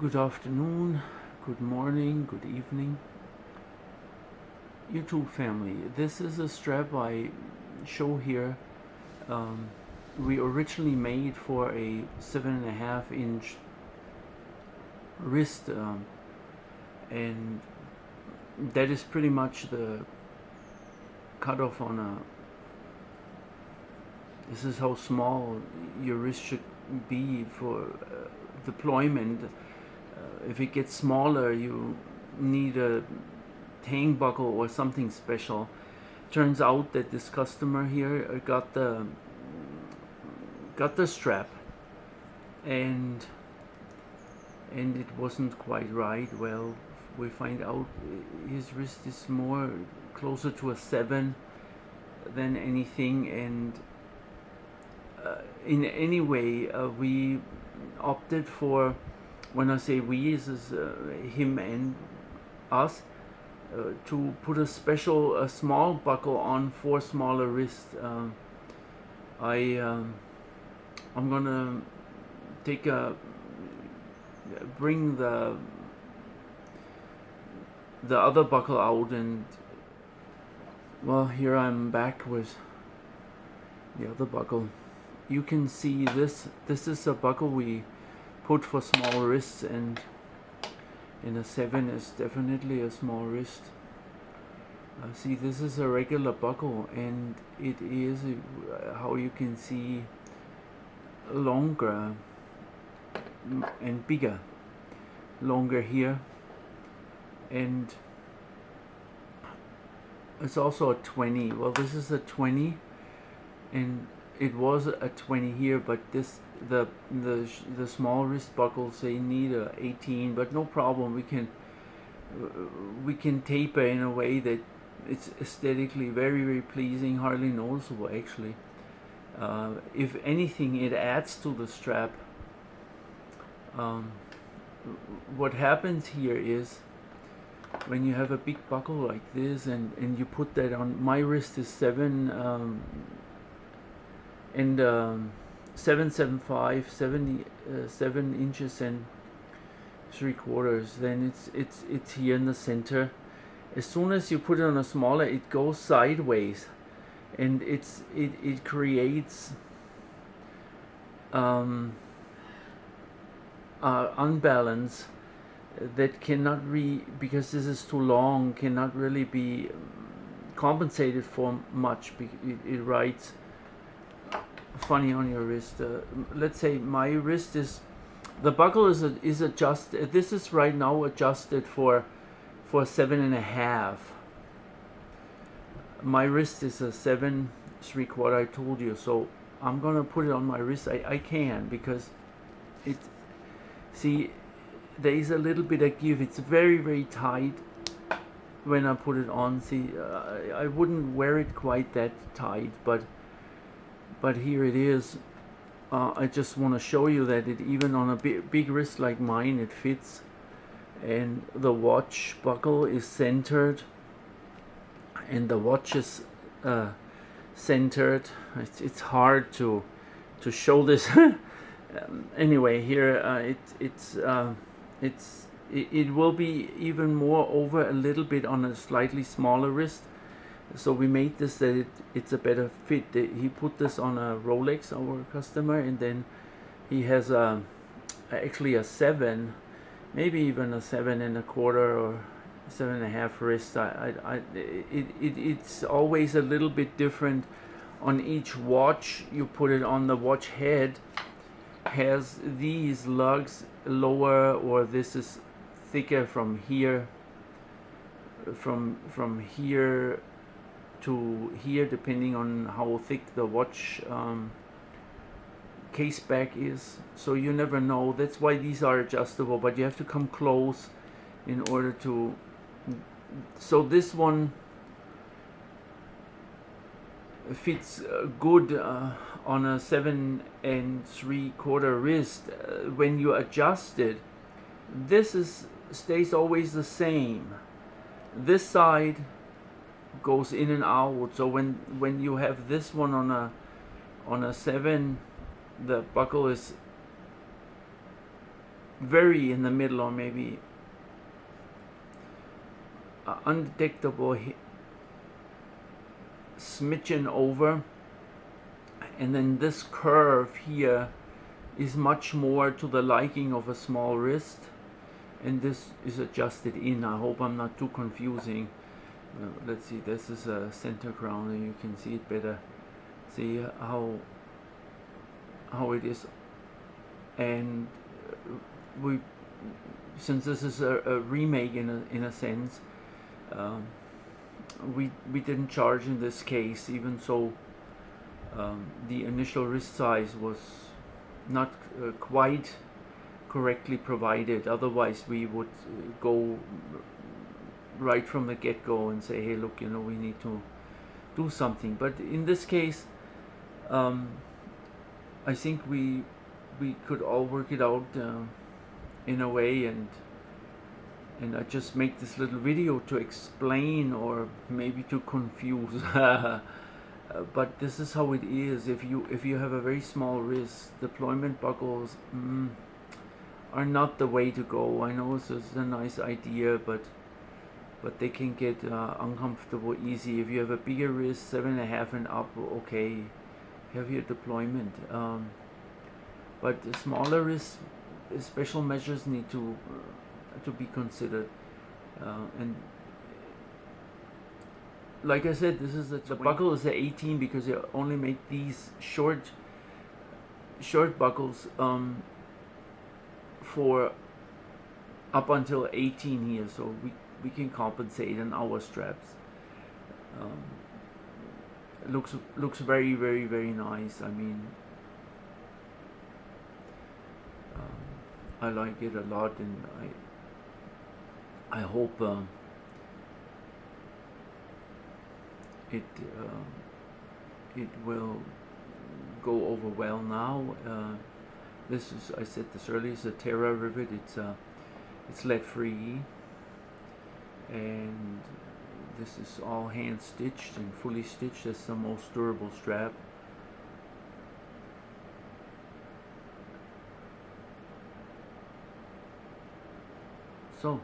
Good afternoon, good morning, good evening, YouTube family. This is a strap I show here. We originally made for a 7.5 inch wrist, and that is pretty much the cutoff on a. This is how small your wrist should be for deployment. If it gets smaller, you need a tang buckle or something special. Turns out that this customer here got the strap, and it wasn't quite right. Well, we find out his wrist is more closer to a 7 than anything, and in any way we opted for, when I say we, this is him and us, to put a small buckle on for smaller wrists. I'm gonna bring the other buckle out, and well, here I'm back with the other buckle. You can see this is a buckle we put for small wrists, and a 7 is definitely a small wrist. See, this is a regular buckle, and it is, how you can see, longer and bigger. Longer here, and it's also a 20. Well, this is a 20, and it was a 20 here, but the small wrist buckles, they need a 18, but no problem. We can taper in a way that it's aesthetically very, very pleasing, hardly noticeable actually. If anything, it adds to the strap. What happens here is, when you have a big buckle like this, and you put that on, my wrist is 7 7.75, 7 inches and 3/4. Then it's here in the center. As soon as you put it on a smaller, it goes sideways, and it creates unbalance that cannot because this is too long, cannot really be compensated for much. It rides funny on your wrist. Let's say my wrist the buckle is adjusted. This is right now adjusted for 7.5. My wrist is a 7.75. I told you, so I'm gonna put it on my wrist. I can, because see, there is a little bit of give. It's very, very tight when I put it on. See, I wouldn't wear it quite that tight, but here it is. I just want to show you that it, even on a big wrist like mine, it fits, and the watch buckle is centered, and the watch is centered. It's hard to show this. Anyway, here it will be even more over a little bit on a slightly smaller wrist. So we made this that it's a better fit. He put this on a Rolex, our customer, and then he has actually a 7, maybe even a 7.25 or 7.5 wrist. It's always a little bit different on each watch. You put it on, the watch head has these lugs lower, or this is thicker from here, from here to here, depending on how thick the watch case back is. So you never know. That's why these are adjustable, but you have to come close in order to. So this one fits good on a 7.75 wrist. When you adjust it, this stays always the same. This side goes in and out. So when you have this one on a 7, the buckle is very in the middle, or maybe undetectable smidgen over, and then this curve here is much more to the liking of a small wrist, and this is adjusted in. I hope I'm not too confusing. Let's see, this is a center crown, and you can see it better. See how it is, and we, since this is a remake in a sense, we didn't charge in this case, even so the initial wrist size was not quite correctly provided. Otherwise we would go right from the get-go and say, hey, look, you know, we need to do something. But in this case, I think we could all work it out in a way, and I just make this little video to explain, or maybe to confuse. But this is how it is. If you have a very small wrist, deployment buckles are not the way to go. I know this is a nice idea, but they can get uncomfortable easy. If you have a bigger wrist, 7.5 and up, okay, have your deployment. But the smaller wrists, special measures need to be considered. And like I said, this is the buckle is the 18 because they only make these short buckles for up until 18 here, so we can compensate on our straps. It looks very, very, very nice. I mean, I like it a lot, and I hope it will go over well now. This is, I said this earlier, is a Terra rivet. It's lead free, and this is all hand stitched and fully stitched. That's the most durable strap. So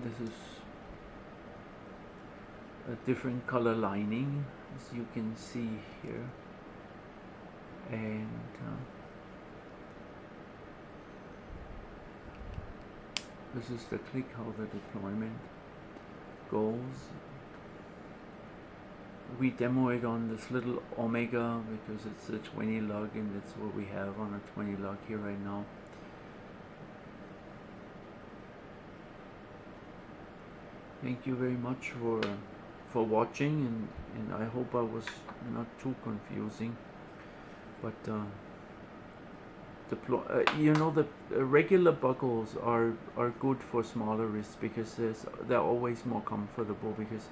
this is a different color lining, as you can see here, and this is the click, how the deployment goes. We demo it on this little Omega because it's a 20 lug, and that's what we have on a 20 lug here right now. Thank you very much for watching, and I hope I was not too confusing. But you know, the regular buckles are good for smaller wrists because they're always more comfortable, because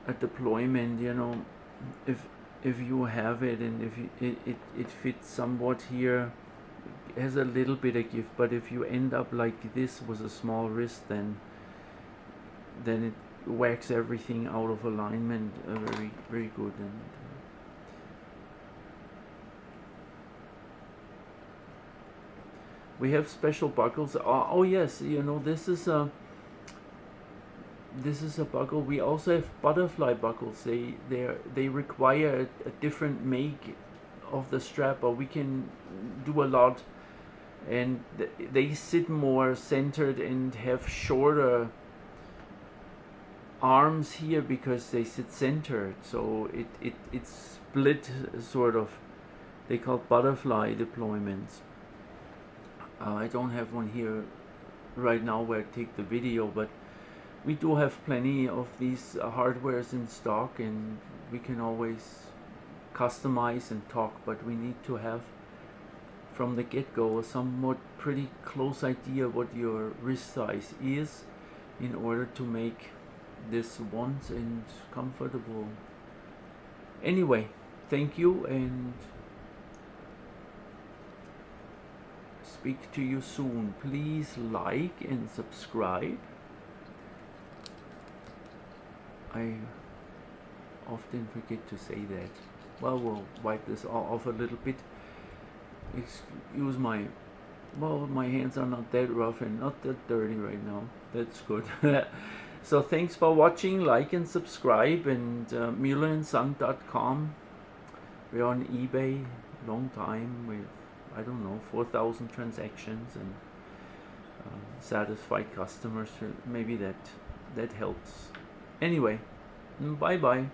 a deployment, you know, if you have it, and if it fits somewhat here, it has a little bit of give. But if you end up like this with a small wrist, then it whacks everything out of alignment very, very good. And we have special buckles. Oh yes, you know, this is a buckle. We also have butterfly buckles. They require a different make of the strap, but we can do a lot, and they sit more centered and have shorter arms here because they sit centered, so it's split sort of. They call butterfly deployments. I don't have one here right now where I take the video, but we do have plenty of these hardwares in stock, and we can always customize and talk, but we need to have from the get-go a somewhat pretty close idea what your wrist size is in order to make this want and comfortable. Anyway, thank you, and speak to you soon. Please like and subscribe. I often forget to say that. Well, we'll wipe this off a little bit. Excuse my, well, my hands are not that rough and not that dirty right now. That's good. So thanks for watching. Like and subscribe, and MüllerandSon.com. We're on eBay, long time, with, I don't know, 4,000 transactions and satisfied customers. Maybe that helps. Anyway, bye bye.